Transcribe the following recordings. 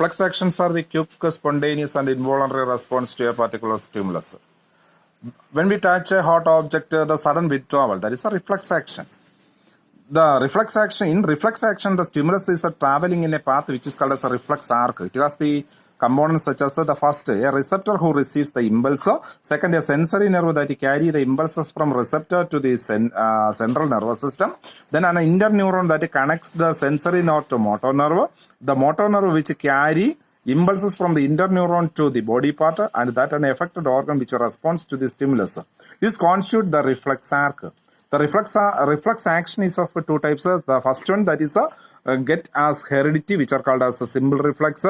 reflex actions are the quick, spontaneous, and involuntary response to a particular stimulus. When we touch a hot object, the sudden withdrawal, that is a reflex action. In reflex action, the stimulus is traveling in a path which is called as a reflex arc. It has the components such as the first, a receptor who receives the impulse. Second, a sensory nerve that carry the impulses from receptor to the central nervous system. Then an interneuron that connects the sensory nerve to motor nerve. The motor nerve which carry impulses from the interneuron to the body part, and that an affected organ which responds to the stimulus. This constitutes the reflex arc. The reflex action is of two types. The first one, that is get as heredity, which are called as a simple reflex.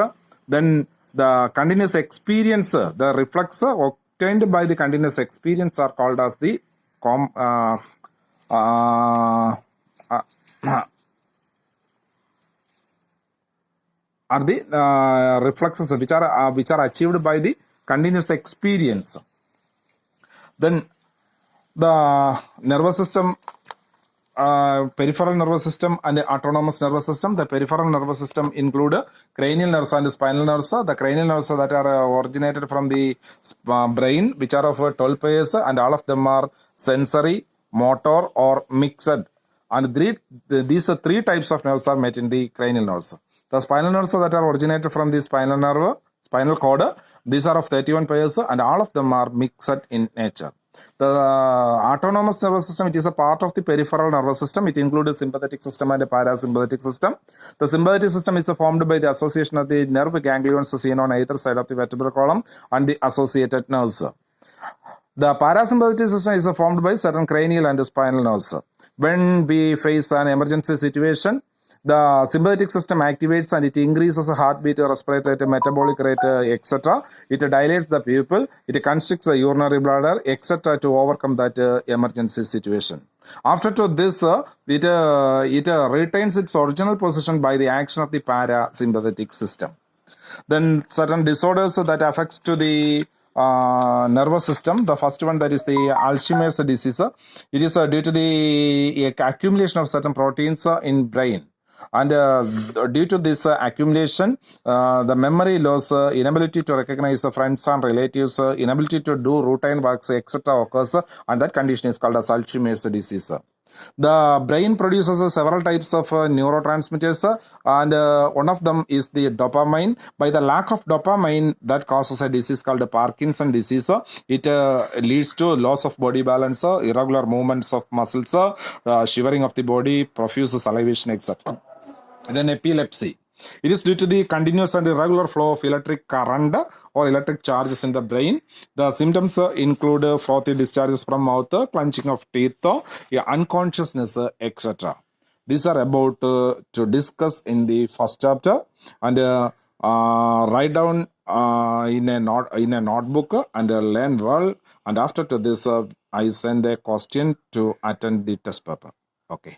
Then the continuous experience, the reflex obtained by the continuous experience are called as the reflexes which are achieved by the continuous experience. Then the nervous system, peripheral nervous system and autonomous nervous system. The peripheral nervous system include cranial nerves and spinal nerves. The cranial nerves that are originated from the brain, which are of 12 pairs, and all of them are sensory, motor, or mixed. And these three types of nerves are met in the cranial nerves. The spinal nerves that are originated from the spinal cord, these are of 31 pairs, and all of them are mixed in nature. The autonomous nervous system, which is a part of the peripheral nervous system, it includes sympathetic system and a parasympathetic system. The sympathetic system is formed by the association of the nerve ganglions seen on either side of the vertebral column and the associated nerves. The parasympathetic system is formed by certain cranial and spinal nerves. When we face an emergency situation, the sympathetic system activates and it increases the heartbeat, respiratory rate, metabolic rate, etc. It dilates the pupil, it constricts the urinary bladder, etc. to overcome that emergency situation. After this, it retains its original position by the action of the parasympathetic system. Then certain disorders that affects to the nervous system. The first one, that is the Alzheimer's disease. It is due to the accumulation of certain proteins in brain. And due to this accumulation, the memory loss, inability to recognize friends and relatives, inability to do routine works, etc. occurs, and that condition is called as Alzheimer's disease. The brain produces several types of neurotransmitters, and one of them is the dopamine. By the lack of dopamine, that causes a disease called Parkinson's disease. It leads to loss of body balance, irregular movements of muscles, shivering of the body, profuse salivation, etc. Then epilepsy. It is due to the continuous and irregular flow of electric current or electric charges in the brain. The symptoms include frothy discharges from mouth, clenching of teeth, unconsciousness, etc. These are about to discuss in the first chapter, and write down in a notebook and learn well. And after this, I send a question to attend the test paper. Okay.